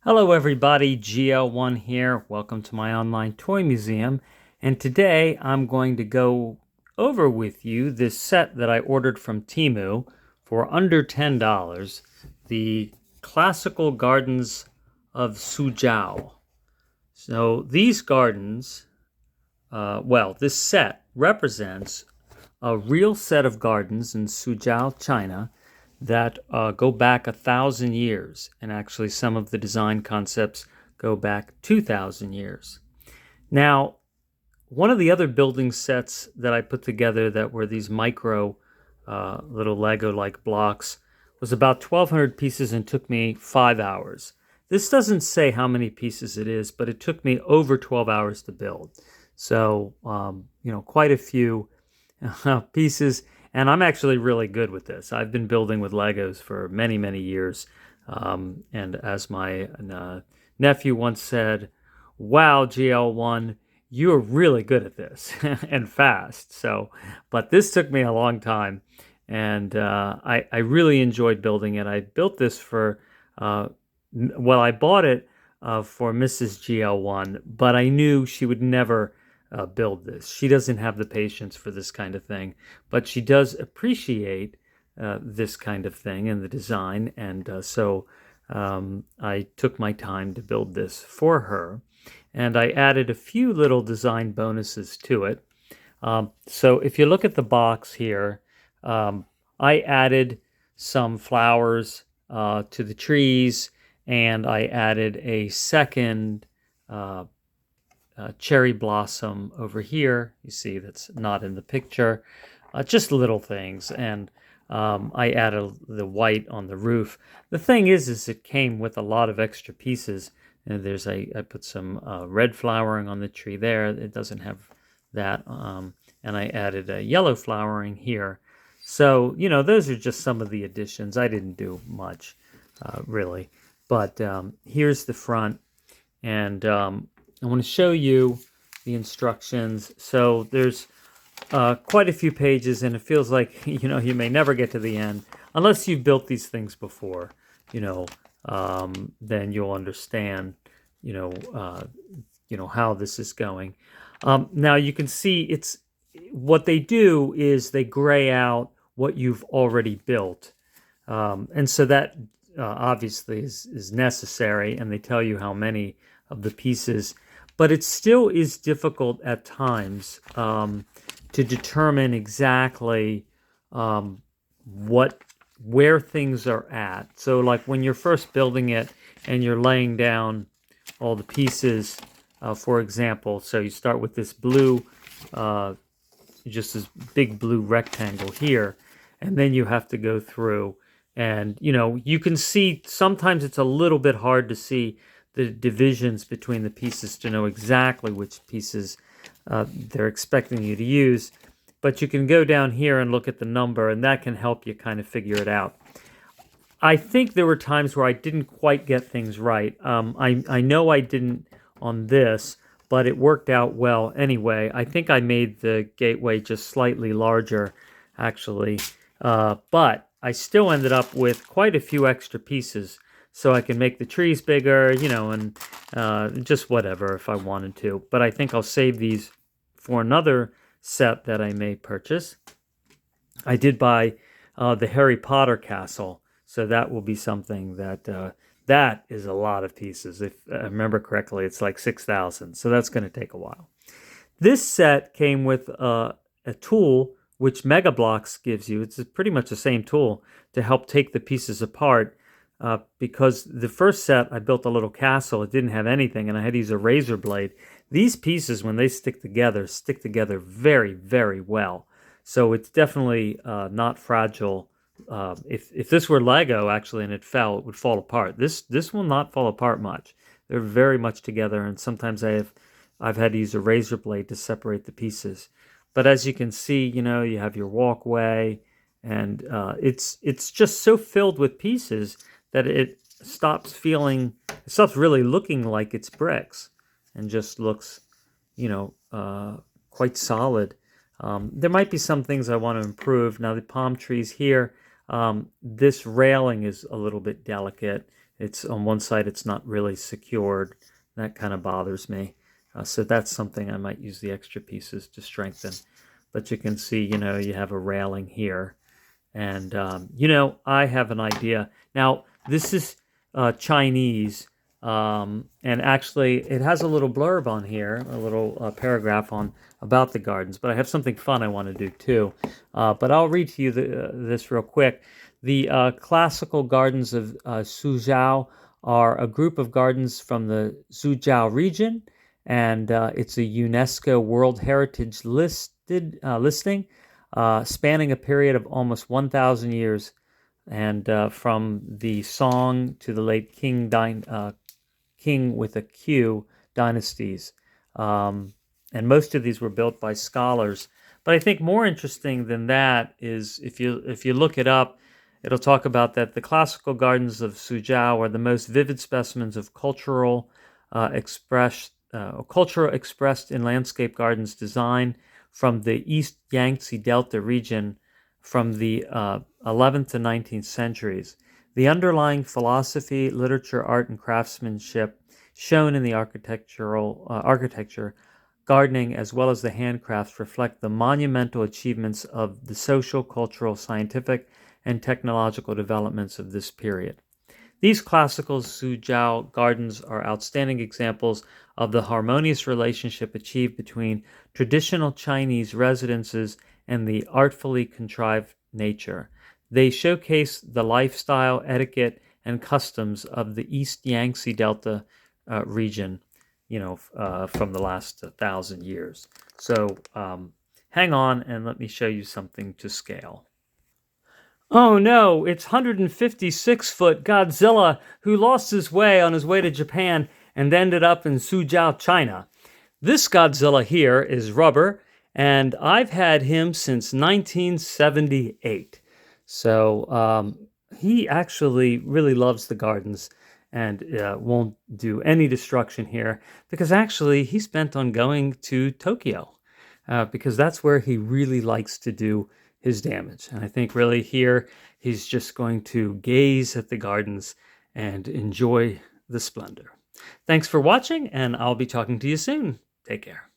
Hello everybody, GL1 here. Welcome to my online toy museum. And today I'm going to go over with you this set that I ordered from Temu for under $10, the Classical Gardens of Suzhou. So these gardens, this set represents a real set of gardens in Suzhou, China, that go back 1,000 years, and actually some of the design concepts go back 2,000 years. Now, one of the other building sets that I put together that were these micro little Lego-like blocks was about 1,200 pieces and took me 5 hours. This doesn't say how many pieces it is, but it took me over 12 hours to build. So, quite a few pieces. And I'm actually really good with this. I've been building with Legos for many, many years. And as my nephew once said, wow, GL1, you're really good at this and fast. But this took me a long time. And I really enjoyed building it. I built this I bought it for Mrs. GL1, but I knew she would never build this. She doesn't have the patience for this kind of thing, but she does appreciate this kind of thing and the design, and so I took my time to build this for her, and I added a few little design bonuses to it. So if you look at the box here, I added some flowers to the trees, and I added a second cherry blossom over here. You see that's not in the picture. Just little things. And I added the white on the roof. The thing is it came with a lot of extra pieces. And I put some red flowering on the tree there. It doesn't have that. And I added a yellow flowering here. So, those are just some of the additions. I didn't do much, really. But here's the front. And I want to show you the instructions. So there's quite a few pages, and it feels like you may never get to the end unless you've built these things before. Then you'll understand how this is going. Now you can see what they do is they gray out what you've already built, and so that obviously is necessary, and they tell you how many of the pieces. But it still is difficult at times to determine exactly where things are at. So like when you're first building it and you're laying down all the pieces, for example, so you start with this blue, just this big blue rectangle here, and then you have to go through, and you can see sometimes it's a little bit hard to see the divisions between the pieces to know exactly which pieces they're expecting you to use. But you can go down here and look at the number, and that can help you kind of figure it out. I think there were times where I didn't quite get things right. I know I didn't on this, but it worked out well anyway. I think I made the gateway just slightly larger, actually. But I still ended up with quite a few extra pieces, so I can make the trees bigger, and just whatever if I wanted to. But I think I'll save these for another set that I may purchase. I did buy the Harry Potter castle, so that will be something that is a lot of pieces. If I remember correctly, it's like 6,000, so that's going to take a while. This set came with a tool which Mega Blocks gives you. It's pretty much the same tool to help take the pieces apart. Because the first set I built a little castle, it didn't have anything, and I had to use a razor blade. These pieces, when they stick together very, very well. So it's definitely not fragile. If this were Lego actually and it fell, it would fall apart. This will not fall apart much. They're very much together, and sometimes I've had to use a razor blade to separate the pieces. But as you can see, you have your walkway, and it's just so filled with pieces that it stops really looking like it's bricks and just looks, quite solid. There might be some things I want to improve. Now the palm trees here, this railing is a little bit delicate. it's on one side, it's not really secured. That kind of bothers me. So that's something I might use the extra pieces to strengthen. But you can see, you have a railing here. And, I have an idea. Now, this is Chinese. And actually, it has a little blurb on here, a little paragraph on about the gardens. But I have something fun I want to do too. But I'll read to you this real quick. The classical gardens of Suzhou are a group of gardens from the Suzhou region, and it's a UNESCO World Heritage listing, spanning a period of almost 1,000 years, and from the Song to the late King with a Q dynasties. And most of these were built by scholars. But I think more interesting than that is if you look it up, it'll talk about that the classical gardens of Suzhou are the most vivid specimens of culture expressed in landscape gardens design from the East Yangtze Delta region from the 11th to 19th centuries. The underlying philosophy, literature, art, and craftsmanship shown in the architecture, gardening, as well as the handcrafts reflect the monumental achievements of the social, cultural, scientific, and technological developments of this period. These classical Suzhou gardens are outstanding examples of the harmonious relationship achieved between traditional Chinese residences and the artfully contrived nature. They showcase the lifestyle, etiquette, and customs of the East Yangtze Delta region, from the last 1,000 years. So hang on and let me show you something to scale. Oh no, it's 156-foot Godzilla who lost his way on his way to Japan and ended up in Suzhou, China. This Godzilla here is rubber, and I've had him since 1978. So he actually really loves the gardens and won't do any destruction here because actually he's bent on going to Tokyo because that's where he really likes to do his damage. And I think really here he's just going to gaze at the gardens and enjoy the splendor. Thanks for watching, and I'll be talking to you soon. Take care.